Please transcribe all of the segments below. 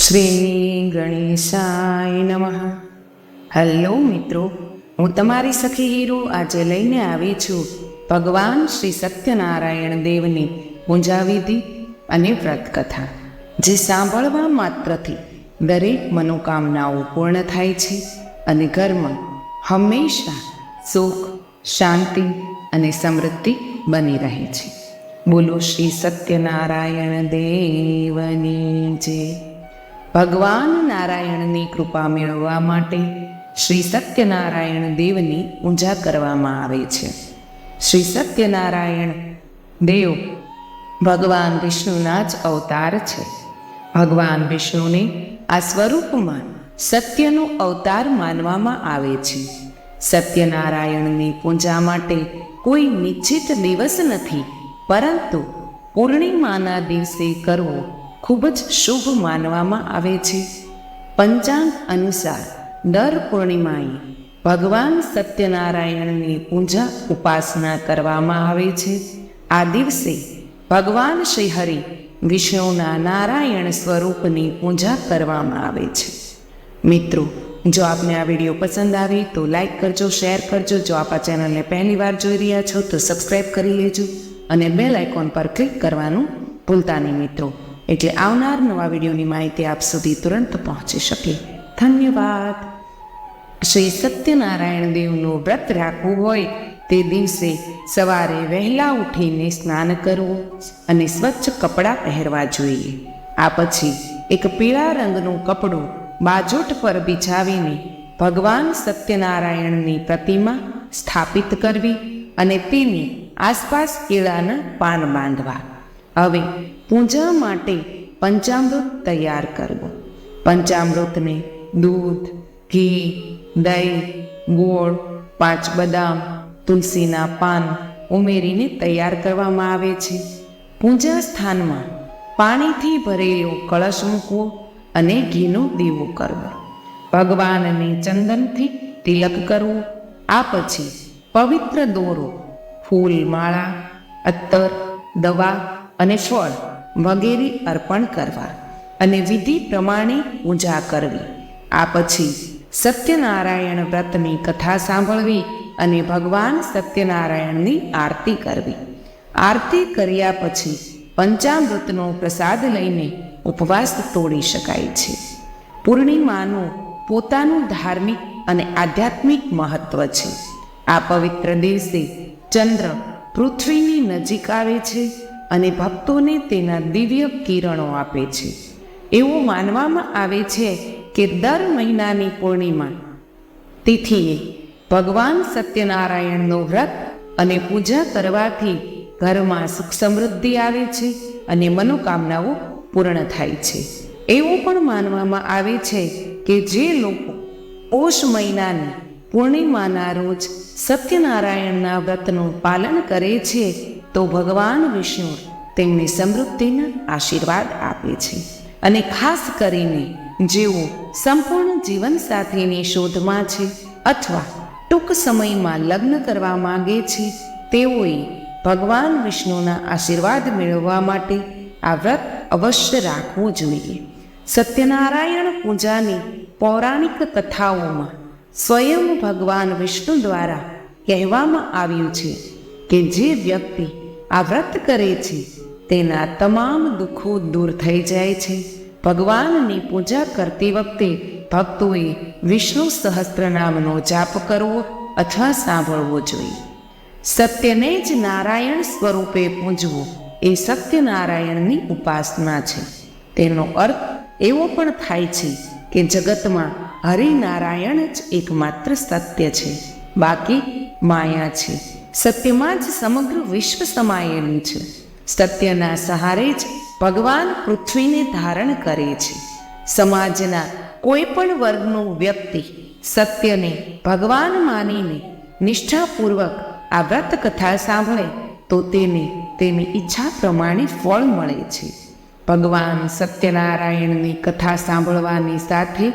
શ્રી ગણેશાય નમઃ. હેલો મિત્રો, હું તમારી સખી હીરો આજે લઈને આવી છું ભગવાન શ્રી સત્યનારાયણ દેવની પૂજા વિધિ અને વ્રત કથા, જે સાંભળવા માત્રથી દરેક મનોકામનાઓ પૂર્ણ થાય છે અને ઘરમાં હંમેશા સુખ, શાંતિ અને સમૃદ્ધિ બની રહે છે. બોલો શ્રી સત્યનારાયણ દેવની જય. ભગવાન નારાયણની કૃપા મેળવવા માટે શ્રી સત્યનારાયણ દેવની પૂજા કરવામાં આવે છે. શ્રી સત્યનારાયણ દેવ ભગવાન વિષ્ણુના જ અવતાર છે. ભગવાન વિષ્ણુને આ સ્વરૂપમાં સત્યનો અવતાર માનવામાં આવે છે. સત્યનારાયણની પૂજા માટે કોઈ નિશ્ચિત દિવસ નથી, પરંતુ પૂર્ણિમાના દિવસે કરવો ખૂબ જ શુભ માનવામાં આવે છે. પંચાંગ અનુસાર દર પૂર્ણિમાએ ભગવાન સત્યનારાયણની પૂજા ઉપાસના કરવામાં આવે છે. આ દિવસે ભગવાન શ્રી હરિ વિષ્ણુના નારાયણ સ્વરૂપની પૂજા કરવામાં આવે છે. મિત્રો, જો આપને આ વિડીયો પસંદ આવે તો લાઈક કરજો, શેર કરજો. જો આપ આ ચેનલને પહેલી વાર જોઈ રહ્યા છો તો સબસ્ક્રાઈબ કરી લેજો અને બેલ આઇકોન પર ક્લિક કરવાનું ભૂલતા નહીં મિત્રો, એટલે આવનાર નવા વિડીયોની માહિતી આપ સુધી તુરંત પહોંચી શકે. ધન્યવાદ. શ્રી સત્યનારાયણ દેવનું વ્રત રાખવું હોય તે દિવસે સવારે વહેલા ઉઠીને સ્નાન કરવું અને સ્વચ્છ કપડાં પહેરવા જોઈએ. આ પછી એક પીળા રંગનું કપડું બાજોટ પર બિછાવીને ભગવાન સત્યનારાયણની પ્રતિમા સ્થાપિત કરવી અને તેની આસપાસ કેળાના પાન બાંધવા. હવે પૂજા માટે પંચામૃત તૈયાર કરવું. પંચામૃતને દૂધ, ઘી, દહીં, ગોળ, 5 બદામ, તુલસીના પાન ઉમેરીને તૈયાર કરવામાં આવે છે. પૂજા સ્થાનમાં પાણીથી ભરેલો કળશ મૂકવો અને ઘીનો દીવો કરવો. ભગવાનને ચંદનથી તિલક કરવું. આ પછી પવિત્ર દોરો, ફૂલ, માળા, અત્તર, દવા અને ફળ વગેરે અર્પણ કરવા અને વિધિ પ્રમાણે પૂજા કરવી. આ પછી સત્યનારાયણ વ્રતની કથા સાંભળવી અને ભગવાન સત્યનારાયણની આરતી કરવી. આરતી કર્યા પછી પંચામૃતનો પ્રસાદ લઈને ઉપવાસ તોડી શકાય છે. પૂર્ણિમાનું પોતાનું ધાર્મિક અને આધ્યાત્મિક મહત્વ છે. આ પવિત્ર દિવસે ચંદ્ર પૃથ્વીની નજીક આવે છે અને ભક્તોને તેના દિવ્ય કિરણો આપે છે. એવું માનવામાં આવે છે કે દર મહિનાની પૂર્ણિમા તિથિએ ભગવાન સત્યનારાયણનો વ્રત અને પૂજા કરવાથી ઘરમાં સુખ સમૃદ્ધિ આવે છે અને મનોકામનાઓ પૂર્ણ થાય છે. એવું પણ માનવામાં આવે છે કે જે લોકો પોષ મહિનાની પૂર્ણિમાના રોજ સત્યનારાયણના વ્રતનું પાલન કરે છે તો ભગવાન વિષ્ણુ તેમને સમૃદ્ધિના આશીર્વાદ આપે છે. અને ખાસ કરીને જેઓ સંપૂર્ણ જીવનસાથીની શોધમાં છે અથવા ટૂંક સમયમાં લગ્ન કરવા માંગે છે, તેઓએ ભગવાન વિષ્ણુના આશીર્વાદ મેળવવા માટે આ વ્રત અવશ્ય રાખવું જોઈએ. સત્યનારાયણ પૂજાની પૌરાણિક કથાઓમાં સ્વયં ભગવાન વિષ્ણુ દ્વારા કહેવામાં આવ્યું છે કે જે વ્યક્તિ આ વ્રત કરે છે તેના તમામ દુઃખો દૂર થઈ જાય છે. ભગવાનની પૂજા કરતી વખતે ભક્તોએ વિષ્ણુ સહસ્ત્રનામનો જાપ કરવો અથવા સાંભળવો જોઈએ. સત્યને જ નારાયણ સ્વરૂપે પૂજવું એ સત્યનારાયણની ઉપાસના છે. તેનો અર્થ એવો પણ થાય છે કે જગતમાં હરિનારાયણ જ એકમાત્ર સત્ય છે, બાકી માયા છે. સત્યમાં જ સમગ્ર વિશ્વ સમાયેલું છે. સત્યના સહારે જ ભગવાન પૃથ્વીને ધારણ કરે છે. સમાજના કોઈ પણ વર્ગનો વ્યક્તિ સત્યને ભગવાન માનીને નિષ્ઠાપૂર્વક આ વ્રત કથા સાંભળે તો તેને તેની ઈચ્છા પ્રમાણે ફળ મળે છે. ભગવાન સત્યનારાયણની કથા સાંભળવાની સાથે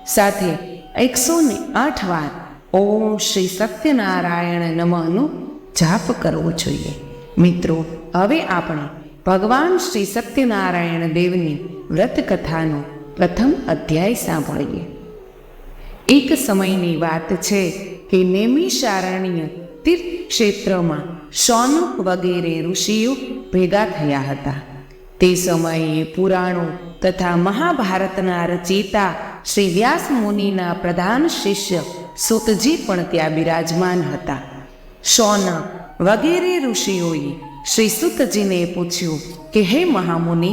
સાથે 108 વાર ઓમ શ્રી સત્યનારાયણ નમઃનો જાપ કરવો જોઈએ. મિત્રો, હવે આપણે ભગવાન શ્રી સત્યનારાયણ દેવની વ્રત કથાનો પ્રથમ અધ્યાય સાંભળીએ. એક સમયની વાત છે કે નૈમિષારણ્ય તીર્થક્ષેત્રમાં શૌનક વગેરે ઋષિઓ ભેગા થયા હતા. તે સમયે પુરાણો તથા મહાભારતના રચયિતા શ્રી વ્યાસ મુનિના પ્રધાન શિષ્ય સૂતજી પણ ત્યાં બિરાજમાન હતા. શૌનક વગેરે ઋષિઓએ શ્રી સૂતજીને પૂછ્યું કે હે મહામુનિ,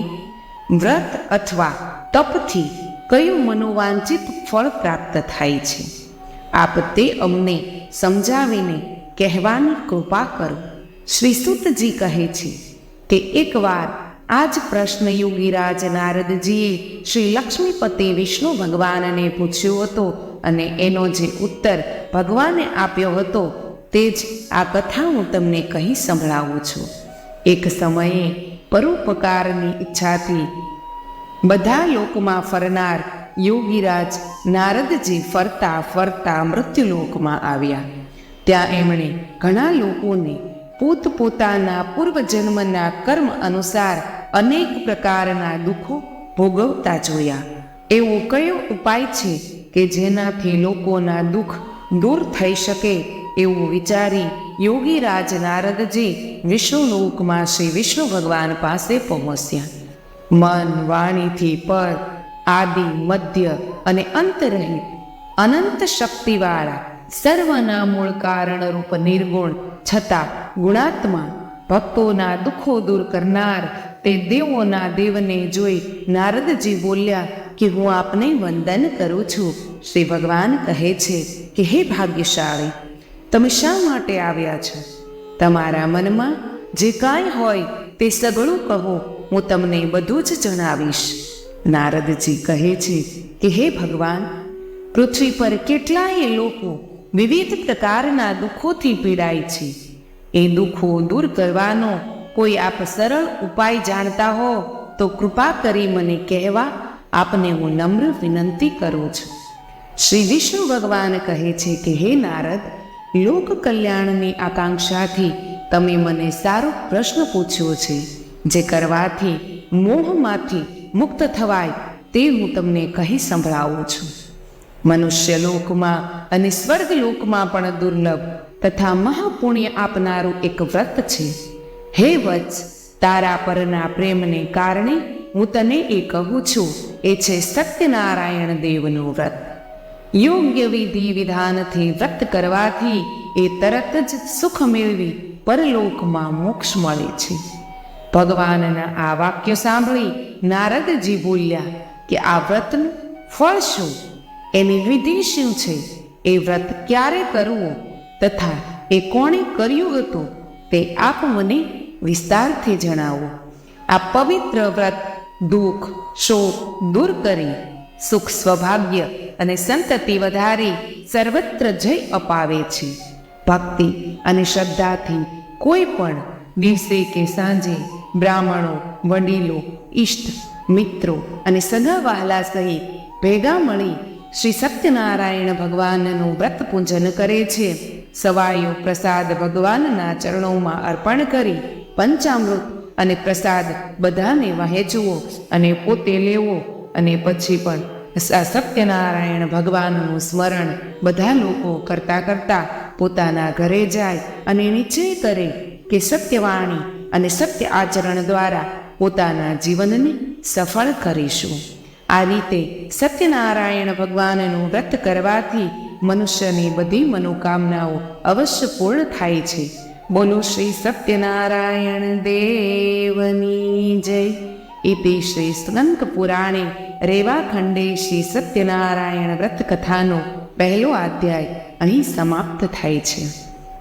વ્રત અથવા તપથી કયું મનોવાંછિત ફળ પ્રાપ્ત થાય છે? આપ તે અમને સમજાવીને કહેવાની કૃપા કરો. શ્રી સૂતજી કહે છે કે એકવાર આ જ પ્રશ્ન યોગીરાજ નારદજીએ શ્રી લક્ષ્મીપતિ વિષ્ણુ ભગવાનને પૂછ્યો હતો અને એનો જે ઉત્તર ભગવાને આપ્યો હતો તે જ આ કથા હું તમને કહી સંભળાવું છું. એક સમયે પરોપકારની ઈચ્છાથી બધા લોકમાં ફરનાર યોગીરાજ નારદજી ફરતા ફરતા મૃત્યુલોકમાં આવ્યા. ત્યાં એમણે ઘણા લોકોને પોતપોતાના પૂર્વજન્મના કર્મ અનુસાર અનેક પ્રકારના દુઃખો ભોગવતા જોયા. એવો કયો ઉપાય છે કે જેનાથી લોકોના દુઃખ દૂર થઈ શકે એવું વિચારી યોગીરાજ નારદજી વિષ્ણુલોકમાં શ્રી વિષ્ણુ ભગવાન પાસે પહોંચ્યા. મન વાણીથી પર, આદિ, મધ્ય અને અંત રહિત અનંત શક્તિવાળા સર્વના મૂળ કારણરૂપ નિર્ગુણ છતાં ગુણાત્મા ભક્તોના દુઃખો દૂર કરનાર તે દેવોના દેવને જોઈ નારદજી બોલ્યા કે હું આપને વંદન કરું છું. શ્રી ભગવાન કહે છે કે હે ભાગ્યશાળી, તમે શા માટે આવ્યા છો? તમારા મનમાં જે કાંઈ હોય તે સઘળું કહો, હું તમને બધું જ જણાવીશ. નારદજી કહે છે કે હે ભગવાન, પૃથ્વી પર કેટલાય લોકો વિવિધ પ્રકારના દુઃખોથી પીડાય છે. એ દુઃખો દૂર કરવાનો કોઈ આપ સરળ ઉપાય જાણતા હો તો કૃપા કરી મને કહેવા આપને હું નમ્ર વિનંતી કરું છું. શ્રી વિષ્ણુ ભગવાન કહે છે કે હે નારદ, લોક કલ્યાણની આકાંક્ષાથી તમે મને સારો પ્રશ્ન પૂછ્યો છે. જે કરવાથી મોહમાંથી મુક્ત થવાય તે હું તમને કહી સંભળાવું છું. મનુષ્ય લોકમાં અને સ્વર્ગલોકમાં પણ દુર્લભ તથા મહાપુણ્ય આપનારું એક વ્રત છે. હે વત્સ, તારા પરના પ્રેમને કારણે હું તને એ કહું છું, એ છે સત્યનારાયણ દેવનું વ્રત. યોગ્ય વિધિ વિધાનથી વ્રત કરવાથી એ તરત જ સુખ મેળવી પરલોકમાં મોક્ષ મળે છે. ભગવાનના આ વાક્ય સાંભળી નારદજી બોલ્યા કે આ વ્રતનું ફળ શું? એની વિધિ શું છે? એ વ્રત ક્યારે કરવું તથા એ કોણે કર્યું હતું તે આપ મને વિસ્તારથી જણાવો. આ પવિત્ર વ્રત દુઃખ શોક દૂર કરી સુખ સ્વભાગ્ય અને સંતતિ વધારી સર્વત્ર જય અપાવે છે. ભક્તિ અને શ્રદ્ધાથી કોઈ પણ દિવસે કે સાંજે બ્રાહ્મણો, વડીલો, ઈષ્ટ મિત્રો અને સગા વહાલા સહિત ભેગા મળી શ્રી સત્યનારાયણ ભગવાનનું વ્રત પૂજન કરે છે. સવાયો પ્રસાદ ભગવાનના ચરણોમાં અર્પણ કરી પંચામૃત અને પ્રસાદ બધાને વહેંચવો અને પોતે લેવો અને પછી પણ સત્યનારાયણ ભગવાનનું સ્મરણ બધા લોકો કરતા કરતા પોતાના ઘરે જાય અને નિશ્ચય કરે કે સત્યવાણી અને સત્ય આચરણ દ્વારા પોતાના જીવનને સફળ કરીશું. આ રીતે સત્યનારાયણ ભગવાનનું વ્રત કરવાથી મનુષ્યની બધી મનોકામનાઓ અવશ્ય પૂર્ણ થાય છે. બોલો શ્રી સત્યનારાયણ દેવની જય. ઇતિ શ્રી સ્કંદ પુરાણે રેવાખંડે શ્રી સત્યનારાયણ વ્રત કથાનો પહેલો અધ્યાય અહીં સમાપ્ત થાય છે.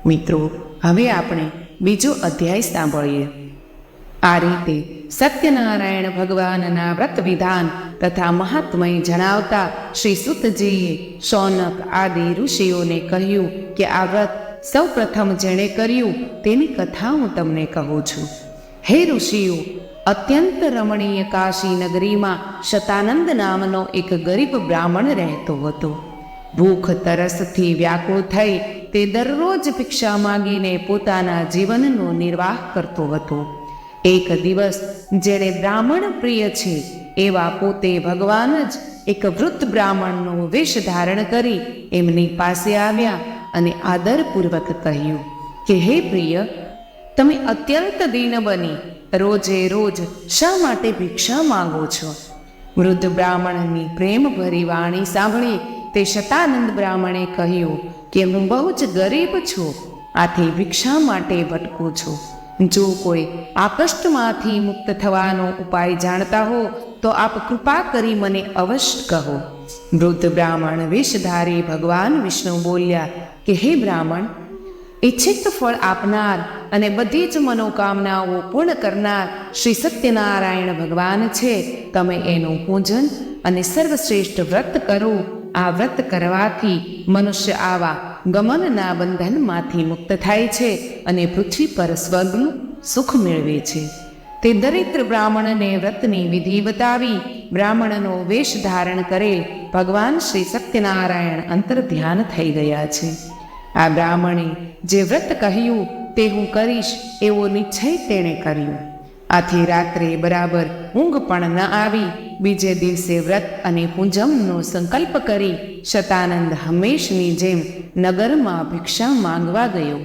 મિત્રો, હવે આપણે બીજો અધ્યાય સાંભળીએ. આ રીતે સત્યનારાયણ ભગવાનના વ્રત વિધાન તથા મહાત્મય જણાવતા શ્રી સૂતજીએ શૌનક આદિ ઋષિઓને કહ્યું કે આ વ્રત સૌ પ્રથમ જેણે કર્યું તેની કથા હું તમને કહું છું. હે ઋષિઓ, અત્યંત રમણીય કાશી નગરીમાં શતાનંદ નામનો એક ગરીબ બ્રાહ્મણ રહેતો હતો. ભૂખ તરસથી વ્યાકુળ થઈ તે દરરોજ ભિક્ષા માગીને પોતાના જીવનનો નિર્વાહ કરતો હતો. એક દિવસ જેણે બ્રાહ્મણ પ્રિય છે એવા પોતે ભગવાન જ એક વૃદ્ધ બ્રાહ્મણનો વેશ ધારણ કરી એમની પાસે આવ્યા અને આદરપૂર્વક કહ્યું કે હે પ્રિય, તમે અત્યંત દીન બની રોજે રોજ શા માટે ભિક્ષા માંગો છો? વૃદ્ધ બ્રાહ્મણની પ્રેમભરી વાણી સાંભળી તે શતાનંદ બ્રાહ્મણે કહ્યું કે હું બહુ જ ગરીબ છું, આથી ભિક્ષા માટે ભટકું છું. જો કોઈ આ કષ્ટમાંથી મુક્ત થવાનો ઉપાય જાણતા હો તો આપ કૃપા કરી મને અવશ્ય કહો. વૃદ્ધ બ્રાહ્મણ વેશધારી ભગવાન વિષ્ણુ બોલ્યા કે હે બ્રાહ્મણ, ઈચ્છિત ફળ આપનાર અને બધી જ મનોકામનાઓ પૂર્ણ કરનાર શ્રી સત્યનારાયણ ભગવાન છે. તમે એનું પૂજન અને સર્વશ્રેષ્ઠ વ્રત કરો. આ વ્રત કરવાથી મનુષ્ય આવા ગમનના બંધનમાંથી મુક્ત થાય છે અને પૃથ્વી પર સ્વર્ગનું સુખ મેળવે છે. તે દરિદ્ર બ્રાહ્મણને વ્રતની વિધિ બતાવી બ્રાહ્મણનો વેશ ધારણ કરેલ ભગવાન શ્રી સત્યનારાયણ અંતર ધ્યાન થઈ ગયા છે. આ બ્રાહ્મણે જે વ્રત કહ્યું તે હું કરીશ એવો નિશ્ચય તેણે કર્યો. આથી રાત્રે બરાબર ઊંઘ પણ ન આવી. બીજે દિવસે વ્રત અને પૂજનનો સંકલ્પ કરી શતાનંદ હંમેશની જેમ નગરમાં ભિક્ષા માંગવા ગયો.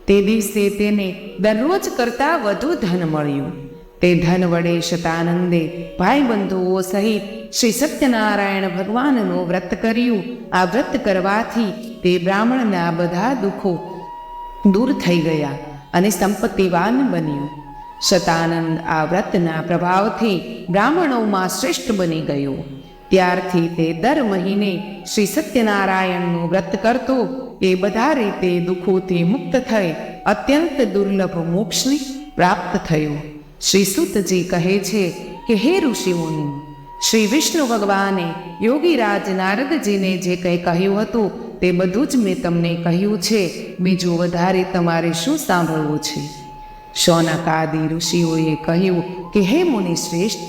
તે દિવસે તેને દરરોજ કરતાં વધુ ધન મળ્યું. તે ધન વડે શતાનંદે ભાઈબંધુઓ સહિત શ્રી સત્યનારાયણ ભગવાનનું વ્રત કર્યું. આ વ્રત કરવાથી તે બ્રાહ્મણના બધા દુઃખો દૂર થઈ ગયા અને સંપત્તિવાન બન્યું. શતાનંદ આ વ્રતના પ્રભાવથી બ્રાહ્મણોમાં શ્રેષ્ઠ બની ગયો. ત્યારથી તે દર મહિને શ્રી સત્યનારાયણનું વ્રત કરતો. એ બધા રીતે દુઃખોથી મુક્ત થઈ અત્યંત દુર્લભ મોક્ષને પ્રાપ્ત થયો. શ્રી સૂતજી કહે છે કે હે ઋષિઓની, શ્રી વિષ્ણુ ભગવાને યોગીરાજ નારદજીને જે કંઈ કહ્યું હતું તે બધું જ મેં તમને કહ્યું છે. બીજું વધારે તમારે શું સાંભળવું છે? શૌનકાદિ ઋષિઓએ કહ્યું કે હે મુનિ શ્રેષ્ઠ,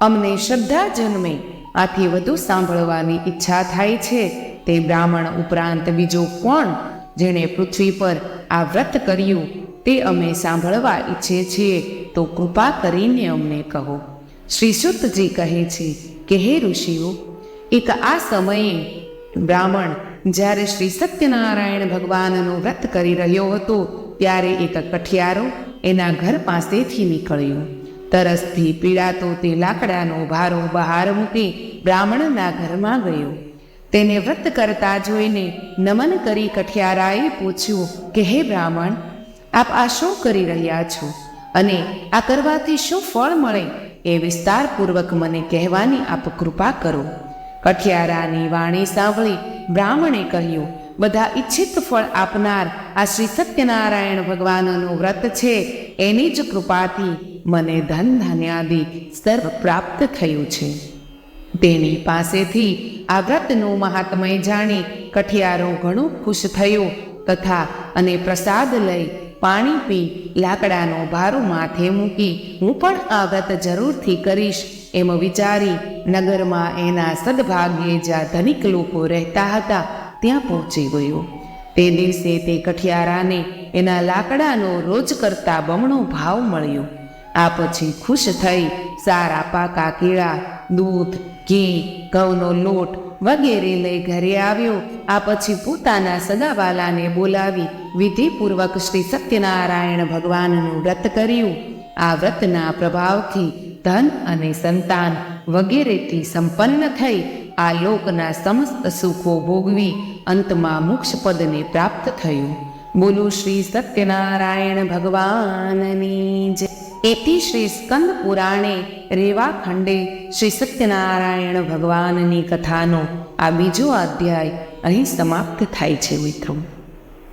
અમને શ્રદ્ધા જન્મે, આથી વધુ સાંભળવાની ઈચ્છા થાય છે. તે બ્રાહ્મણ ઉપરાંત બીજો કોણ જેણે પૃથ્વી પર આ વ્રત કર્યું તે અમે સાંભળવા ઈચ્છે છીએ, તો કૃપા કરીને અમને કહો. શ્રી સૂતજી કહે છે કે હે ઋષિઓ, એક આ સમયે બ્રાહ્મણ જ્યારે શ્રી સત્યનારાયણ ભગવાનનું વ્રત કરી રહ્યો હતો ત્યારે એક કઠિયારો એના ઘર પાસેથી નીકળ્યો. તરસથી પીડાતો તે લાકડાનો ભારો બહાર મૂકી બ્રાહ્મણના ઘરમાં ગયો. તેને વ્રત કરતા જોઈને નમન કરી કઠિયારાએ પૂછ્યું કે હે બ્રાહ્મણ, આપ આ શું કરી રહ્યા છો અને આ કરવાથી શું ફળ મળે એ વિસ્તારપૂર્વક મને કહેવાની આપ કૃપા કરો. કઠિયારાની વાણી સાંભળી બ્રાહ્મણે કહ્યું, બધા ઈચ્છિત ફળ આપનાર આ શ્રી સત્યનારાયણ ભગવાનનું વ્રત છે. એની જ કૃપાથી મને ધન ધાન્યાદિ સર્વ પ્રાપ્ત થયું છે. તેની પાસેથી આ વ્રતનું મહાત્મય જાણી કઠિયારો ઘણો ખુશ થયો તથા અને પ્રસાદ લઈ પાણી પી લાકડાનો ભારો માથે મૂકી હું પણ આ વ્રત જરૂરથી કરીશ એમ વિચારી નગરમાં એના સદભાગ્યે જ્યાં ધનિક લોકો રહેતા હતા ત્યાં પહોંચી ગયો. તે દિવસે તે કઠિયારાને એના લાકડાનો રોજ કરતા બમણો ભાવ મળ્યો. આ પછી ખુશ થઈ સારા પાકા કેળા, દૂધ, ઘી, ઘઉંનો લોટ વગેરે લઈ ઘરે આવ્યો. આ પછી પોતાના સગાવાલાને બોલાવી વિધિપૂર્વક શ્રી સત્યનારાયણ ભગવાનનું વ્રત કર્યું. આ વ્રતના પ્રભાવથી ધન અને સંતાન વગેરેથી સંપન્ન થઈ આ લોકના સમસ્ત સુખો ભોગવી અંતમાં મોક્ષપદને પ્રાપ્ત થયું. બોલો શ્રી સત્યનારાયણ ભગવાનની જય. એથી શ્રી સ્કંદ પુરાણે રેવા ખંડે શ્રી સત્યનારાયણ ભગવાનની કથાનો આ બીજો અધ્યાય અહીં સમાપ્ત થાય છે.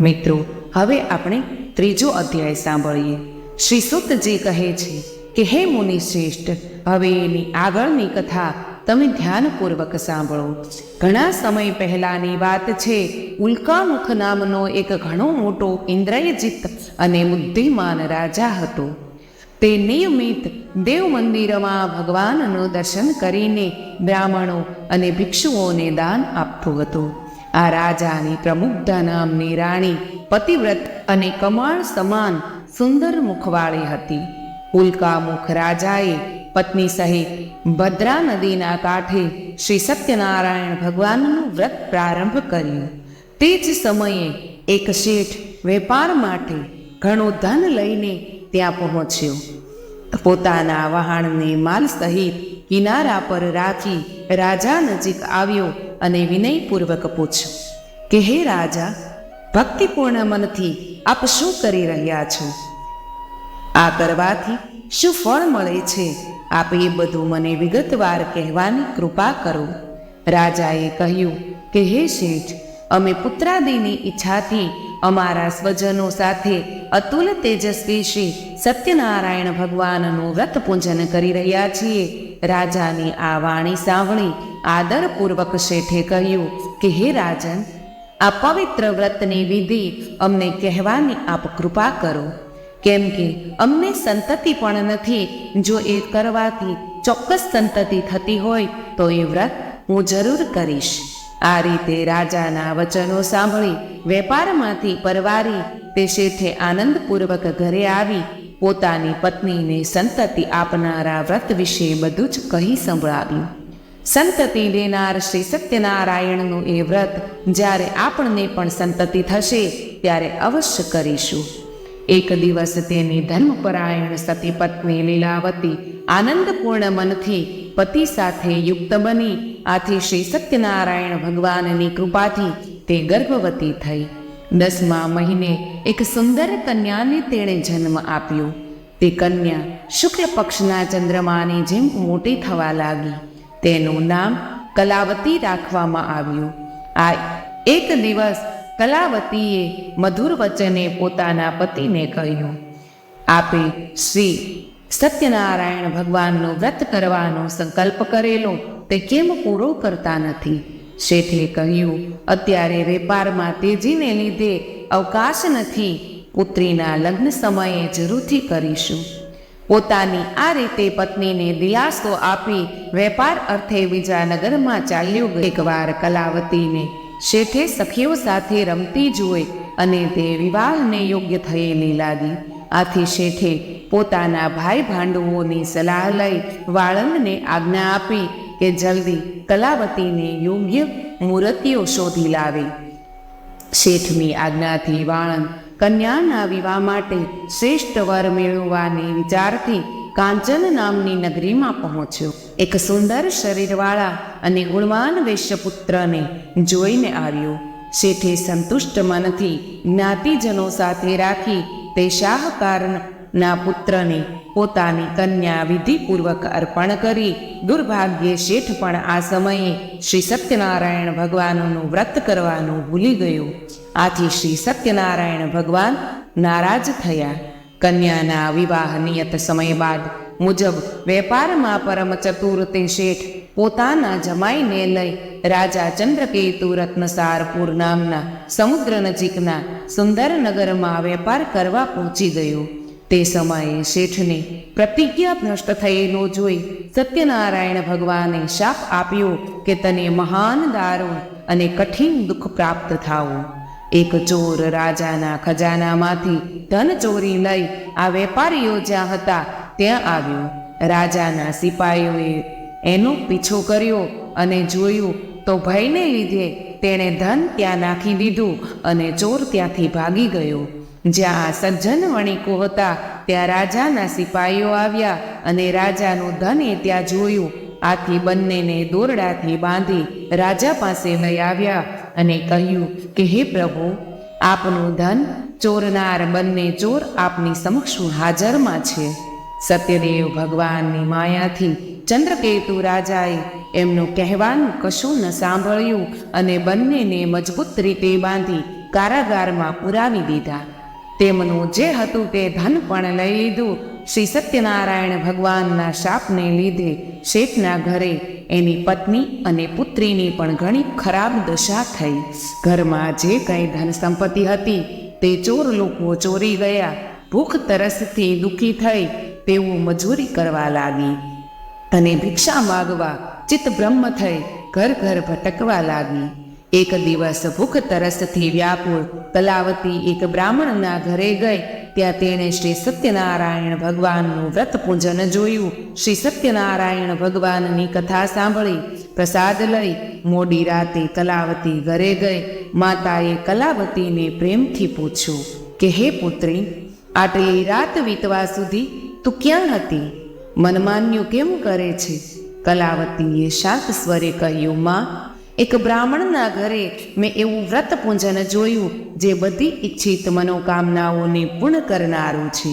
મિત્રો હવે આપણે ત્રીજો અધ્યાય સાંભળીએ. શ્રી સૂતજી કહે છે કે હે મુનિ શ્રેષ્ઠ, હવે એની આગળની કથા તમે ધ્યાનપૂર્વક સાંભળો. ઘણા સમય પહેલાની વાત છે. ઉલ્કામુખ નામનો એક ઘણો મોટો ઇન્દ્રયજીત અને બુદ્ધિમાન રાજા હતો. તે નિયમિત દેવ મંદિરમાં ભગવાનનું દર્શન કરીને બ્રાહ્મણો અને ભિક્ષુઓને દાન આપતો હતો. આ રાજાની પ્રમુગ્ધા નામની રાણી પતિવ્રત અને કમાળ સમાન સુંદર મુખવાળી હતી. ઉલ્કામુખ રાજાએ પત્ની સહિત ભદ્રા નદીના કાંઠે શ્રી સત્યનારાયણ ભગવાનનું વ્રત પ્રારંભ કર્યું. તે જ સમયે એક શેઠ વેપાર માટે ઘણું ધન લઈને ત્યાં પહોંચ્યો. પોતાના વહાણને માલ સહિત કિનારા પર રાખી રાજા નજીક આવ્યો અને વિનયપૂર્વક પૂછ્યું કે હે રાજા, ભક્તિપૂર્ણ મનથી આપ શું કરી રહ્યા છો? આ કરવાથી શું ફળ મળે છે? આપ એ બધું મને વિગતવાર કહેવાની કૃપા કરો. રાજાએ કહ્યું કે હે શેઠ, અમે પુત્રાદિની ઈચ્છાથી અમારા સ્વજનો સાથે અતુલ તેજસ્વી શ્રી સત્યનારાયણ ભગવાનનું વ્રત પૂજન કરી રહ્યા છીએ. રાજાની આ વાણી સાંભળી આદરપૂર્વક શેઠે કહ્યું કે હે રાજન, આ પવિત્ર વ્રતની વિધિ અમને કહેવાની આપ કૃપા કરો, કેમ કે અમને સંતતિ પણ નથી. જો એ કરવાથી ચોક્કસ સંતતિ થતી હોય તો એ વ્રત હું જરૂર કરીશ. આ રીતે રાજાના વચનો સાંભળી વેપારમાંથી પરવારી તે શેઠે આનંદપૂર્વક ઘરે આવી પોતાની પત્નીને સંતતિ આપનારા વ્રત વિશે બધું જ કહી સંભળાવ્યું. સંતતિ દેનાર શ્રી સત્યનારાયણનું એ વ્રત જ્યારે આપણને પણ સંતતિ થશે ત્યારે અવશ્ય કરીશું. એક દિવસ તેની ધર્મપરાયણ સતી પત્ની લીલાવતી આનંદપૂર્ણ મનથી પતિ સાથે યુક્ત બની. આથી શ્રી સત્યનારાયણ ભગવાનની કૃપાથી તે ગર્ભવતી થઈ. 10મા મહિને એક સુંદર કન્યાને તેણે જન્મ આપ્યો. તે કન્યા શુક્લ પક્ષના ચંદ્રમાની જેમ મોટી થવા લાગી. તેનું નામ કલાવતી રાખવામાં આવ્યું. આ એક દિવસ કલાવતીએ મધુર વચને પોતાના પતિને કહ્યું, આપે શ્રી સત્યનારાયણ ભગવાનનું વ્રત કરવાનો સંકલ્પ કરેલો તે કેમ પૂરો કરતા નથી? શેઠે કહ્યું, અત્યારે વેપારમાં તેજીને લીધે અવકાશ નથી. પુત્રીના લગ્ન સમયે જરૂરથી કરીશું. પોતાની આ રીતે પત્નીને દિલાસો આપી વેપાર અર્થે બીજા નગરમાં ચાલ્યો ગયો. એકવાર કલાવતીને શેઠે સખીઓ સાથે રમતી જોઈ અને તે વિવાહને યોગ્ય થયેલી લાગી. આથી શેઠે પોતાના ભાઈ ભાંડુઓની સલાહ લઈ વાળંદને આજ્ઞા આપી કે જલ્દી કલાવતીને યોગ્ય મૂર્તિઓ શોધી લાવે. શેઠની આજ્ઞાથી વાળંદ કન્યાના વિવાહ માટે શ્રેષ્ઠ વર મેળવવાની વિચારથી કાંચન નામની નગરીમાં પહોંચ્યો. એક સુંદર શરીરવાળા અને ગુણવાન વૈશ્યપુત્રને જોઈને આવ્યો. શેઠે સંતુષ્ટ મનથી જ્ઞાતિજનો સાથે રાખી તે શાહકારના પુત્રને પોતાની કન્યા વિધિપૂર્વક અર્પણ કરી. દુર્ભાગ્યે શેઠ પણ આ સમયે શ્રી સત્યનારાયણ ભગવાનનું વ્રત કરવાનું ભૂલી ગયો. આથી શ્રી સત્યનારાયણ ભગવાન નારાજ થયા. કન્યાના વિવાહ નિયત સમય બાદ મુજબ વેપારમાં પરમ ચતુર તે શેઠ પોતાના જમાઈને લઈ રાજા ચંદ્રકેતુ રત્નસારપુર નામના સમુદ્ર નજીકના સુંદર નગરમાં વેપાર કરવા પહોંચી ગયો. તે સમયે શેઠને પ્રતિજ્ઞા ભ્રષ્ટ થયેલો જોઈ સત્યનારાયણ ભગવાને શાપ આપ્યો કે તને મહાન દારૂણ અને કઠિન દુઃખ પ્રાપ્ત થાવું. એક ચોર રાજાના ખજાનામાંથી ધન ચોરી લઈ આ વેપારીઓ જ્યાં હતા ત્યાં આવ્યો. રાજાના સિપાહીઓએ એનો પીછો કર્યો અને જોયું તો ભયને લીધે તેણે ધન ત્યાં નાખી દીધું અને ચોર ત્યાંથી ભાગી ગયો. જ્યાં સજ્જન વણિકો હતા ત્યાં રાજાના સિપાહીઓ આવ્યા અને રાજાનું ધન એ ત્યાં જોયું. આથી બંનેને દોરડાથી બાંધી રાજા પાસે લઈ આવ્યા અને કહ્યું કે હે પ્રભુ, આપનું ધન ચોરનાર બંને ચોર આપની સમક્ષ હાજરમાં છે. સત્યદેવ ભગવાનની માયાથી ચંદ્રકેતુ રાજાએ એમનું કહેવાનું કશું ન સાંભળ્યું અને બંનેને મજબૂત રીતે બાંધી કારાગારમાં પુરાવી દીધા. તેમનું જે હતું તે ધન પણ લઈ લીધું. શ્રી સત્યનારાયણ ભગવાનના શાપને લીધે શેઠના ઘરે એની પત્ની અને પુત્રીની પણ ઘણી ખરાબ દશા થઈ. ઘરમાં જે કંઈ ધન સંપત્તિ હતી તે ચોર લોકો ચોરી ગયા. ભૂખ તરસથી દુઃખી થઈ તેઓ મજૂરી કરવા લાગી અને ભિક્ષા માગવા ચિત્તભ્રમ થઈ ઘર ઘર ભટકવા લાગી. એક દિવસ ભૂખ તરસથી વ્યાકુળ કલાવતી એક બ્રાહ્મણના ઘરે ગઈ ત્યાં તેણે શ્રી સત્યનારાયણ ભગવાનનું વ્રત પૂજન જોયું. શ્રી સત્યનારાયણ ભગવાનની કથા સાંભળી પ્રસાદ લઈ મોડી રાતે કલાવતી ઘરે ગઈ. માતાએ કલાવતીને પ્રેમથી પૂછ્યું કે હે પુત્રી, આટલી રાત વીતવા સુધી તું ક્યાં હતી? મનમાન્યું કેમ કરે છે? કલાવતીએ શાંત સ્વરે કહ્યું, માં, એક બ્રાહ્મણના ઘરે મેં એવું વ્રત પૂજન જોયું જે બધી ઈચ્છિત મનોકામનાઓને પૂર્ણ કરનારું છે.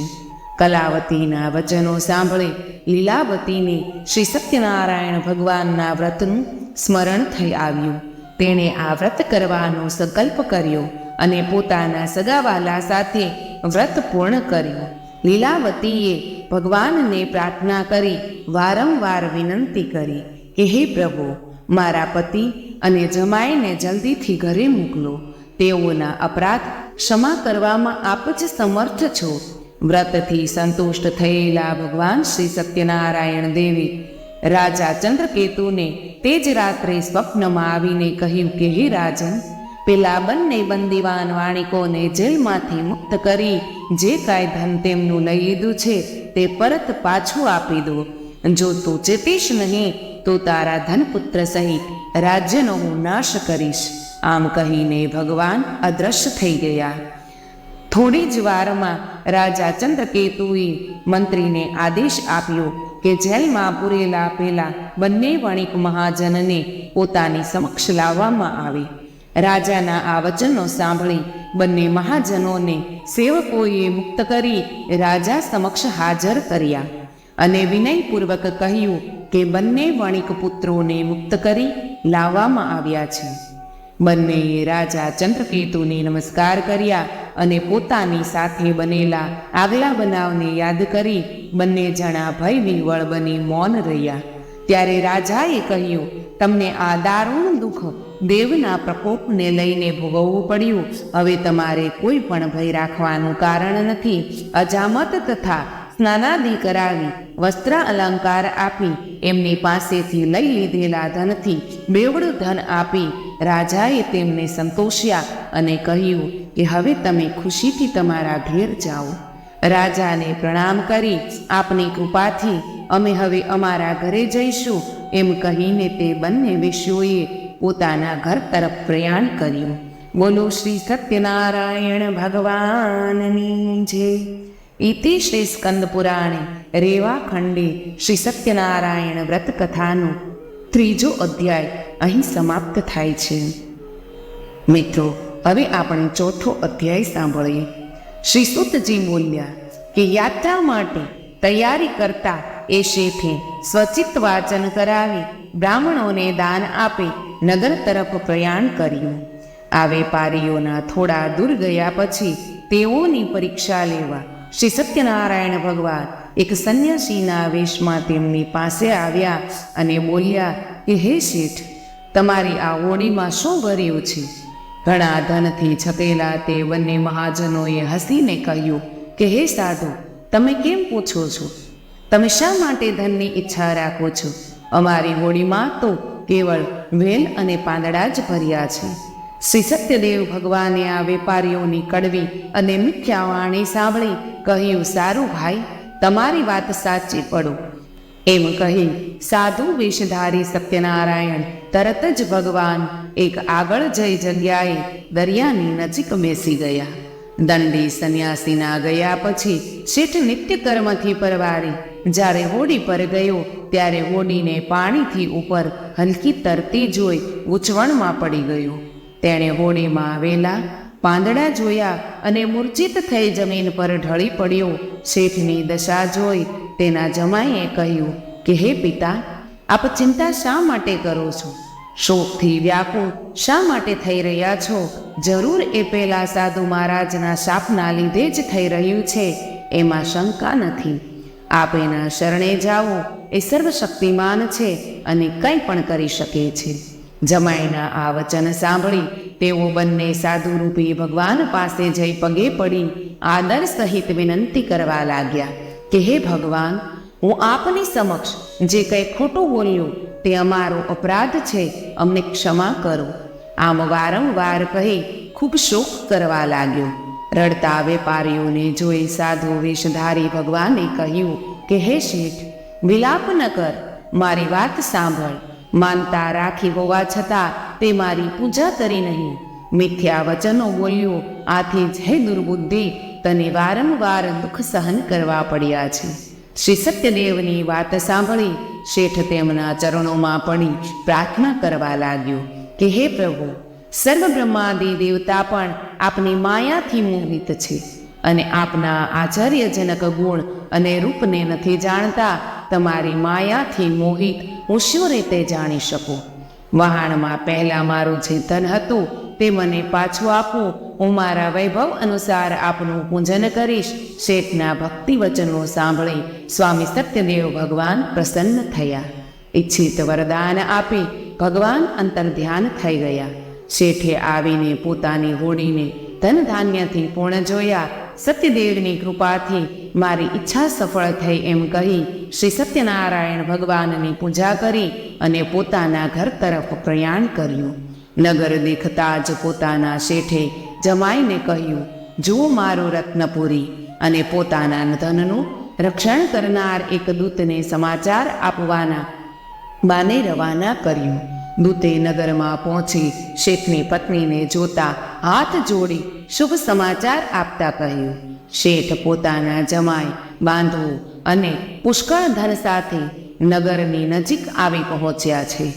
કલાવતીના વચનો સાંભળી લીલાવતીને શ્રી સત્યનારાયણ ભગવાનના વ્રતનું સ્મરણ થઈ આવ્યું. તેણે આ વ્રત કરવાનો સંકલ્પ કર્યો અને પોતાના સગાવાલા સાથે વ્રત પૂર્ણ કર્યું. લીલાવતીએ ભગવાનને પ્રાર્થના કરી વારંવાર વિનંતી કરી કે હે પ્રભુ, મારા પતિ અને જમાઈને જલ્દીથી ઘરે મોકલો. તેઓના અપરાધ ક્ષમા કરવામાં આપ જ સમર્થ છો. વ્રતથી સંતુષ્ટ થયેલા ભગવાન શ્રી સત્યનારાયણ દેવે રાજા ચંદ્રકેતુને તે જ રાત્રે સ્વપ્નમાં આવીને કહ્યું કે હે રાજન, પેલા બંને બંદીવાન વાણિકોને જેલમાંથી મુક્ત કરી જે કાંઈ ધન તેમનું લઈ લીધું છે તે પરત પાછું આપી દો. જો તું ચેતીશ નહીં તો તારા ધનપુત્ર સહિત રાજ્યનો હું નાશ કરીશ. આમ કહીને ભગવાન અદ્રશ્ય થઈ ગયા. થોડી જ વારમાં રાજા ચંદ્રકેતુએ મંત્રીને આદેશ આપ્યો કે જેલમાં પૂરેલા પેલા બંને વણિક મહાજનને પોતાની સમક્ષ લાવવામાં આવે. રાજાના આ વચનો સાંભળી બંને મહાજનોને સેવકોએ મુક્ત કરી રાજા સમક્ષ હાજર કર્યા અને વિનયપૂર્વક કહ્યું કે બંને વણિક પુત્રોને મુક્ત કરી લાવવામાં આવ્યા છે. બંનેએ રાજા ચંદ્રકેતુને નમસ્કાર કર્યા અને પોતાની સાથે બનેલા આગલા બનાવને યાદ કરી બંને જણા ભય વિહ્વળ બની મૌન રહ્યા. ત્યારે રાજાએ કહ્યું, તમને આ દારૂણ દુઃખ દેવના પ્રકોપને લઈને ભોગવવું પડ્યું. હવે તમારે કોઈ પણ ભય રાખવાનું કારણ નથી. અજામત તથા સ્નાનાદિ કરાવી વસ્ત્ર અલંકાર આપી એમની પાસેથી લઈ લીધેલા ધનથી બેવડું ધન આપી રાજાએ તેમને સંતોષ્યા અને કહ્યું કે હવે તમે ખુશીથી તમારા ઘેર જાઓ. રાજાને પ્રણામ કરી આપની કૃપાથી અમે હવે અમારા ઘરે જઈશું એમ કહીને તે બંને વેશ્યોએ પોતાના ઘર તરફ પ્રયાણ કર્યું. બોલો શ્રી સત્યનારાયણ ભગવાનની જય. ઇતિ શ્રી સ્કંદ પુરાણે રેવા ખંડે શ્રી સત્યનારાયણ વ્રત કથાનો 3જો અધ્યાય અહીં સમાપ્ત થાય છે. મિત્રો, હવે આપણે 4થો અધ્યાય સાંભળીએ. શ્રી સુતજી બોલ્યા કે યાત્રા માટે તૈયારી કરતા એ શેઠે સ્વચિત વાચન કરાવી બ્રાહ્મણોને દાન આપી નગર તરફ પ્રયાણ કર્યું. આ વેપારીઓના થોડા દૂર ગયા પછી તેઓની પરીક્ષા લેવા શ્રી સત્યનારાયણ ભગવાન એક સંન્યાસીના વેશમાં તેમની પાસે આવ્યા અને બોલ્યા કે હે શેઠ, તમારી આ ઓળીમાં શું ભર્યું છે? ઘણા ધનથી છપેલા તે બંને મહાજનોએ હસીને કહ્યું કે હે સાધુ, તમે કેમ પૂછો છો? તમે શા માટે ધનની ઈચ્છા રાખો છો? અમારી હોડીમાં તો કેવળ વેલ અને પાંદડા જ ભર્યા છે. શ્રી સત્યદેવ ભગવાને આ વેપારીઓની કડવી અને મિથ્યા વાણી સાંભળી કહ્યું, સારું ભાઈ, તમારી વાત સાચી પડો. એમ કહી સાધુ વેશધારી સત્યનારાયણ તરત જ ભગવાન એક આગળ જઈ જગ્યાએ દરિયાની નજીક બેસી ગયા. દંડી સંન્યાસીના ગયા પછી શેઠ નિત્ય કર્મથી પરવારી જ્યારે હોડી પર ગયો ત્યારે હોડીને પાણીથી ઉપર હલકી તરતી જોઈ ગૂંચવણમાં પડી ગયો. તેણે હોડીમાં આવેલા પાંદડા જોયા અને મૂર્છિત થઈ જમીન પર ઢળી પડ્યો. શેઠની દશા જોઈ તેના જમાઈએ કહ્યું કે હે પિતા, આપ ચિંતા શા માટે કરો છો? શોકથી વ્યાકુળ શા માટે થઈ રહ્યા છો? જરૂર એ પેલા સાધુ મહારાજના શાપના લીધે જ થઈ રહ્યું છે, એમાં શંકા નથી. આપ એના શરણે જાઓ, એ સર્વશક્તિમાન છે અને કંઈ પણ કરી શકે છે. જમાઈના આ વચન સાંભળી તેઓ બંને સાધુરૂપી ભગવાન પાસે જઈ પગે પડી આદર સહિત વિનંતી કરવા લાગ્યા કે હે ભગવાન, હું આપની સમક્ષ જે કંઈ ખોટું બોલ્યું તે અમારો અપરાધ છે, અમને ક્ષમા કરો. આમ વારંવાર કહી ખૂબ શોક કરવા લાગ્યો. રડતા વેપારીઓને જોઈ સાધુ વેશધારી ભગવાને કહ્યું કે હે શેઠ, વિલાપ ન કર, મારી વાત સાંભળ. માનતા રાખી હોવા છતાં તે મારી પૂજા કરી નહીં. મિથ્યા વચનો બોલ્યો, આથી જ હે દુર્બુદ્ધિ, તને વારંવાર દુઃખ સહન કરવા પડ્યા છે. શ્રી સત્યદેવની વાત સાંભળી શેઠ તેમના ચરણોમાં પડી પ્રાર્થના કરવા લાગ્યો કે હે પ્રભુ, સર્વ બ્રહ્માદિ દેવતા પણ આપની માયાથી મોહિત છે અને આપના આશ્ચર્યજનક ગુણ અને રૂપને નથી જાણતા. તમારી માયાથી મોહિત હું શું રીતે જાણી શકું? વહાણમાં પહેલાં મારું જે ધન હતું તે મને પાછું આપો. હું મારા વૈભવ અનુસાર આપનું પૂજન કરીશ. શેઠના ભક્તિ વચનો સાંભળી સ્વામી સત્યદેવ ભગવાન પ્રસન્ન થયા. ઈચ્છિત વરદાન આપી ભગવાન અંતર્ધ્યાન થઈ ગયા. શેઠે આવીને પોતાની હોડીને ધન ધાન્યથી પૂર્ણ જોયા. સત્યદેવની કૃપાથી મારી ઈચ્છા સફળ થઈ એમ કહી શ્રી સત્યનારાયણ ભગવાનની પૂજા કરી અને પોતાના ઘર તરફ પ્રયાણ કર્યું. નગર દેખતા જ પોતાના શેઠે જમાઈને કહ્યું, જુઓ મારું રત્નપુરી. અને પોતાના ધનનું રક્ષણ કરનાર એક દૂતને સમાચાર આપવાના બાને રવાના કર્યું. દૂતે નગરમાં પહોંચી શેઠની પત્નીને જોતા હાથ જોડી શુભ સમાચાર આપતા કહ્યું, શેઠ પોતાના જમાઈ, બાંધવું અને પુષ્કળ ધન સાથે નગરની નજીક આવી પહોંચ્યા છે.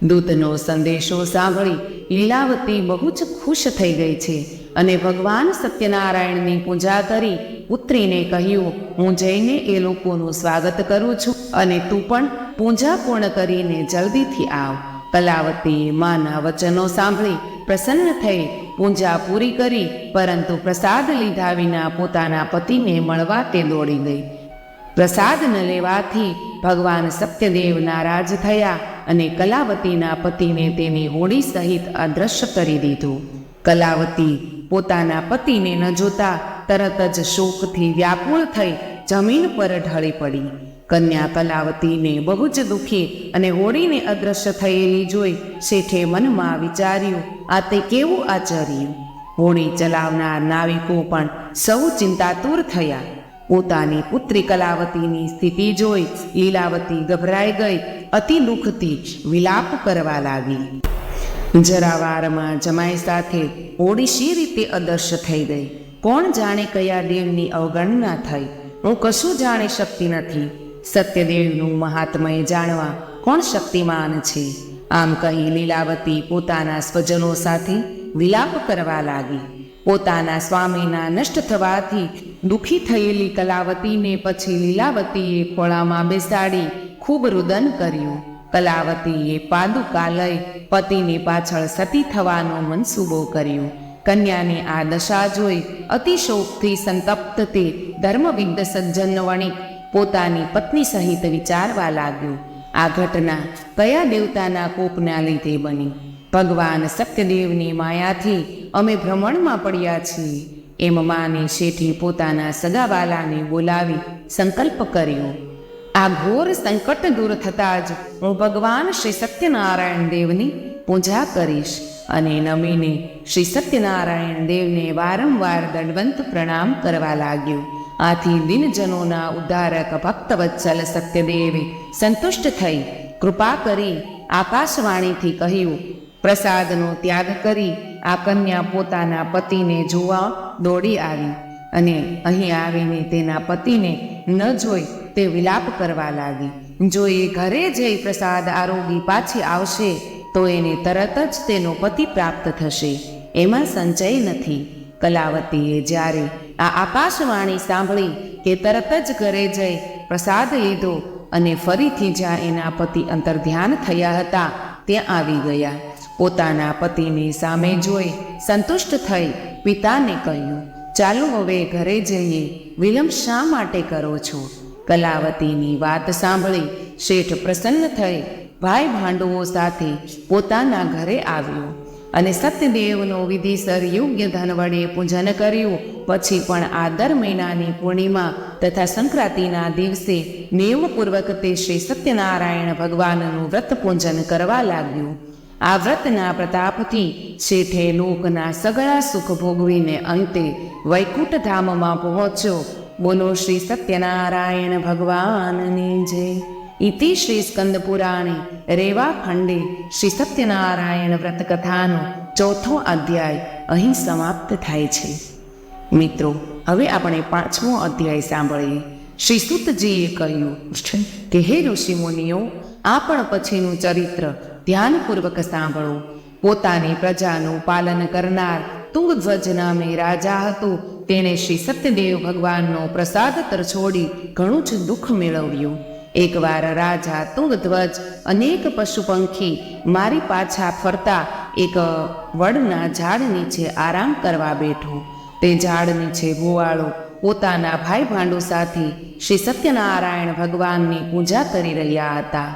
દૂતનો સંદેશો સાંભળી લીલાવતી બહુ જ ખુશ થઈ ગઈ છે અને ભગવાન સત્યનારાયણની પૂજા કરી પુત્રીને કહ્યું, હું જઈને એ લોકોનું સ્વાગત કરું છું અને તું પણ પૂજા પૂર્ણ કરીને જલ્દીથી આવ. કલાવતીએ માના વચનો સાંભળી પ્રસન્ન થઈ પૂજા પૂરી કરી, પરંતુ પ્રસાદ લીધા વિના પોતાના પતિને મળવા તે દોડી ગઈ. પ્રસાદ ન લેવાથી ભગવાન સત્યદેવ નારાજ થયા અને કલાવતીના પતિને તેની હોડી સહિત અદ્રશ્ય કરી દીધું. કલાવતી પોતાના પતિને ન જોતા તરત જ શોકથી વ્યાકુળ થઈ જમીન પર ઢળી પડી. કન્યા કલાવતીને બહુ જ દુઃખી અને હોડીને અદ્રશ્ય થયેલી જોઈ શેઠે મનમાં વિચાર્યું, આ તે કેવું આચર્યું. હોડી ચલાવનાર નાવિકો પણ સૌ ચિંતાતુર થયા. પોતાની પુત્રી કલાવતીની સ્થિતિ જોઈ લીલાવતી ગભરાઈ ગઈ. અતિ દુઃખથી વિલાપ કરવા લાગી. જરાવારમાં જમાઈ સાથે હોડી શી રીતે અદર્શ્ય થઈ ગઈ? કોણ જાણે કયા દેવની અવગણના થઈ? હું કશું જાણી શકતી નથી. સત્યદેવનું મહાત્મય જાણવા કોણ શક્તિમાન છે? આમ કહી લીલાવતી પોતાના સ્વજનો સાથે વિલાપ કરવા લાગી. પોતાના સ્વામીના નષ્ટ થવાથી દુઃખી થયેલી કલાવતીને પછી લીલાવતીએ ખોળામાં બેસાડી ખૂબ રુદન કર્યું. કલાવતીએ પાદુકા લઈ પતિની પાછળ સતી થવાનો મનસૂબો કર્યો. કન્યાની આ દશા જોઈ અતિશોકથી સંતપ્ત તે ધર્મવિદ્ધ સજ્જન વણિક પોતાની પત્ની સહિત વિચારવા લાગ્યો, આ ઘટના કયા દેવતાના કોપના લીધે બની? ભગવાન સત્યદેવની માયાથી અમે ભ્રમણમાં પડ્યા છીએ એમ માને શેઠે પોતાના સગાવાલાને બોલાવી સંકલ્પ કર્યો. આ ઘોર સંકટ દૂર થતાં જ હું ભગવાન શ્રી સત્યનારાયણ દેવની પૂજા કરીશ. અને નમીને શ્રી સત્યનારાયણ દેવને વારંવાર દંડવંત પ્રણામ કરવા લાગ્યો. આથી દિનજનોના ઉદ્ધારક ભક્તવત્સલ સત્યદેવે સંતુષ્ટ થઈ કૃપા કરી આકાશવાણીથી કહ્યું, પ્રસાદનો ત્યાગ કરી આ કન્યા પોતાના પતિને જોવા દોડી આવી અને અહીં આવીને તેના પતિને ન જોઈ તે વિલાપ કરવા લાગી. જો એ ઘરે જઈ પ્રસાદ આરોગી પાછી આવશે તો એને તરત જ તેનો પતિ પ્રાપ્ત થશે, એમાં સંચય નથી. કલાવતીએ જ્યારે આ આકાશવાણી સાંભળી કે તરત જ ઘરે જઈ પ્રસાદ લીધો અને ફરીથી જ્યાં એના પતિ અંતર્ધ્યાન થયા હતા ત્યાં આવી ગયા. પોતાના પતિની સામે જોઈ સંતુષ્ટ થઈ પિતાને કહ્યું, ચાલો હવે ઘરે જઈએ, વિલંબ શા માટે કરો છો? કલાવતીની વાત સાંભળી શેઠ પ્રસન્ન થઈ ભાઈ ભાંડુઓ સાથે પોતાના ઘરે આવ્યો અને સત્યદેવનો વિધિસર યોગ્ય ધન વડે પૂજન કર્યું. પછી પણ આ દર મહિનાની પૂર્ણિમા તથા સંક્રાંતિના દિવસે નેમપૂર્વક તે શ્રી સત્યનારાયણ ભગવાનનું વ્રત પૂજન કરવા લાગ્યું. આ વ્રતના પ્રતાપથી શેઠે લોકના સગળા સુખ ભોગવીને અંતે વૈકુંઠ ધામમાં પહોંચ્યો. બોલો શ્રી સત્યનારાયણ ભગવાનની જય. ઇતિ શ્રી સ્કંદ પુરાણે રેવા ખંડે શ્રી સત્યનારાયણ વ્રત કથાનો 4થો અધ્યાય અહીં સમાપ્ત થાય છે. મિત્રો, હવે આપણે 5મો અધ્યાય સાંભળીએ. શ્રી સુતજીએ કહ્યું કે હે ઋષિમુનિઓ, આ પણ પછીનું ચરિત્ર ધ્યાનપૂર્વક સાંભળો. પોતાની પ્રજાનું પાલન કરનાર તુંગધ્વજ નામે રાજા હતો. તેણે શ્રી સત્યદેવ ભગવાનનો પ્રસાદ તરછોડી ઘણું જ દુઃખ મેળવ્યું. એકવાર રાજા તુંગધ્વજ અનેક પશુ પંખી મારી પાછા ફરતા એક વડના ઝાડ નીચે આરામ કરવા બેઠો. તે ઝાડ નીચે ગોવાળો પોતાના ભાઈ ભાંડુ સાથે શ્રી સત્યનારાયણ ભગવાનની પૂજા કરી રહ્યા હતા.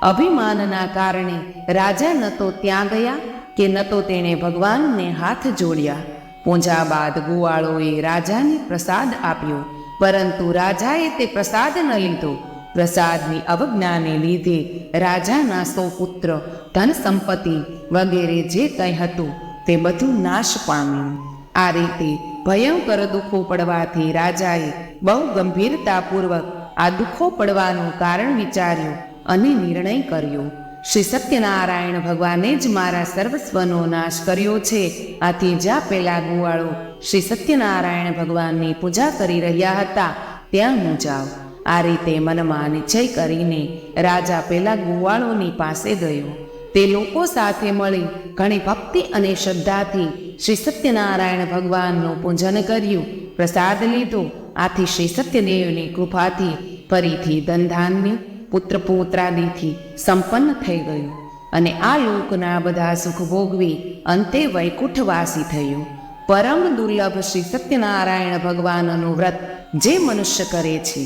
અભિમાનના કારણે રાજા ન તો ત્યાં ગયા કે ન તો તેણે ભગવાનને હાથ જોડ્યા. પૂજા બાદ ગોવાળોએ રાજાને પ્રસાદ આપ્યો, પરંતુ રાજાએ તે પ્રસાદ ન લીધો. પ્રસાદની અવજ્ઞાને લીધે રાજાના 100 પુત્ર, ધન સંપત્તિ વગેરે જે કંઈ હતું તે બધું નાશ પામ્યું. આ રીતે ભયંકર દુઃખો પડવાથી રાજાએ બહુ ગંભીરતાપૂર્વક આ દુઃખો પડવાનું કારણ વિચાર્યું અને નિર્ણય કર્યો. શ્રી સત્યનારાયણ ભગવાને જ મારા સર્વસ્વનો નાશ કર્યો છે. આથી જ્યાં પેલા ગોવાળો શ્રી સત્યનારાયણ ભગવાનની પૂજા કરી રહ્યા હતા ત્યાં હું જાઉં. આ રીતે મનમાં નિશ્ચય કરીને રાજા પેલા ગોવાળોની પાસે ગયો. તે લોકો સાથે મળી ઘણી ભક્તિ અને શ્રદ્ધાથી શ્રી સત્યનારાયણ ભગવાનનું પૂજન કર્યું, પ્રસાદ લીધો. આથી શ્રી સત્યદેવની કૃપાથી ફરીથી ધનધાન્ય પુત્ર પૌત્રાદિથી સંપન્ન થઈ ગયું અને આ લોકના બધા સુખ ભોગવી અંતે વૈકુંઠવાસી થયું. પરમ દુર્લભ શ્રી સત્યનારાયણ ભગવાનનું વ્રત જે મનુષ્ય કરે છે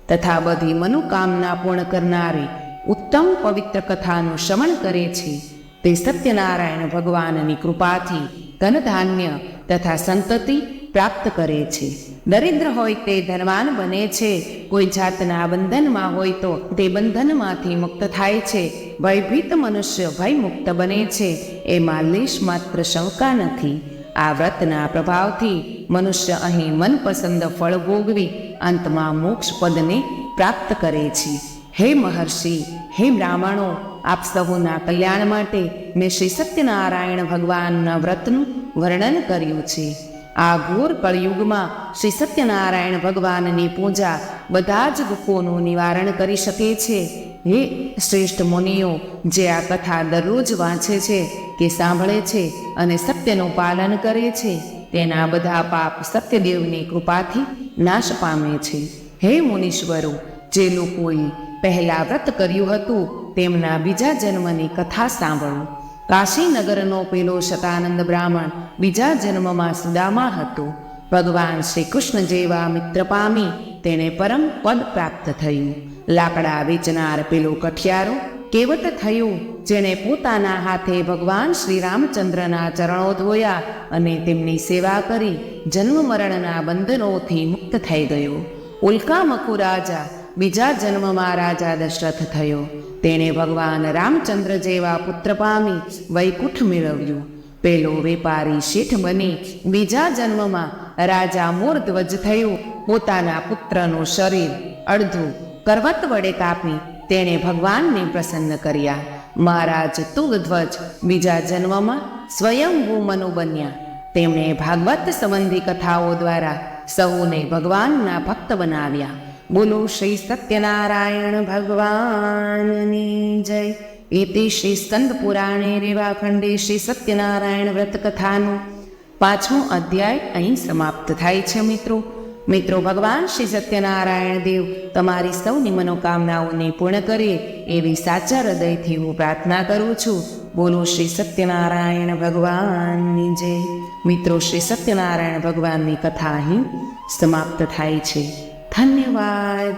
તથા બધી મનોકામના પૂર્ણ કરનારી ઉત્તમ પવિત્ર કથાનું શ્રવણ કરે છે, તે સત્યનારાયણ ભગવાનની કૃપાથી ધનધાન્ય તથા સંતતિ પ્રાપ્ત કરે છે. દરિદ્ર હોય તે ધનવાન બને છે. કોઈ જાતના બંધનમાં હોય તો તે બંધનમાંથી મુક્ત થાય છે. ભયભીત મનુષ્ય ભયમુક્ત બને છે. એમાં લેશ માત્ર શંકા નથી. આ વ્રતના પ્રભાવથી મનુષ્ય અહીં મનપસંદ ફળ ભોગવી અંતમાં મોક્ષ પદને પ્રાપ્ત કરે છે. હે મહર્ષિ, હે બ્રાહ્મણો, આપ સહુના કલ્યાણ માટે મેં શ્રી સત્યનારાયણ ભગવાનના વ્રતનું વર્ણન કર્યું છે. આ ઘોર કળયુગમાં શ્રી સત્યનારાયણ ભગવાનની પૂજા બધા જ દુઃખોનું નિવારણ કરી શકે છે. હે શ્રેષ્ઠ મુનિઓ, જે આ કથા દરરોજ વાંચે છે કે સાંભળે છે અને સત્યનું પાલન કરે છે, તેના બધા પાપ સત્યદેવની કૃપાથી નાશ પામે છે. હે મુનીશ્વરો, જે લોકોએ પહેલા વ્રત કર્યું હતું તેમના બીજા જન્મની કથા સાંભળો. કાશીનગરનો પેલો શતાનંદ બ્રાહ્મણ બીજા જન્મમાં સુદામા હતો. ભગવાન શ્રી કૃષ્ણ જેવા મિત્ર પામી તેને પરમ પદ પ્રાપ્ત થયું. લાકડા વેચનાર પેલો કઠિયારો કેવટ થયો, જેણે પોતાના હાથે ભગવાન શ્રી રામચંદ્રના ચરણો ધોયા અને તેમની સેવા કરી જન્મ મરણના બંધનોથી મુક્ત થઈ ગયો. ઉલ્કામકુ રાજા બીજા જન્મમાં રાજા દશરથ થયો. તેણે ભગવાન રામચંદ્ર જેવા પુત્ર પામી વૈકુંઠ મેળવ્યું. પેલો વેપારી શેઠ બની બીજા જન્મમાં રાજા મોરધ્વજ થયો. પોતાના પુત્રનું શરીર અડધું કરવત વડે કાપી તેણે ભગવાનને પ્રસન્ન કર્યા. મહારાજ તુંગધ્વજ બીજા જન્મમાં સ્વયંભૂ મનુ બન્યા. તેમણે ભાગવત સંબંધી કથાઓ દ્વારા સૌને ભગવાનના ભક્ત બનાવ્યા. બોલો શ્રી સત્યનારાયણ ભગવાનની જય. ઇતિ શ્રી સ્કંદ પુરાણે રેવાખંડે શ્રી સત્યનારાયણ વ્રત કથાનું 5મો અધ્યાય અહીં સમાપ્ત થાય છે. મિત્રો, ભગવાન શ્રી સત્યનારાયણ દેવ તમારી સૌની મનોકામનાઓને પૂર્ણ કરે એવી સાચા હૃદયથી હું પ્રાર્થના કરું છું. બોલો શ્રી સત્યનારાયણ ભગવાનની જય. મિત્રો, શ્રી સત્યનારાયણ ભગવાનની કથા અહીં સમાપ્ત થાય છે. ધન્યવાદ.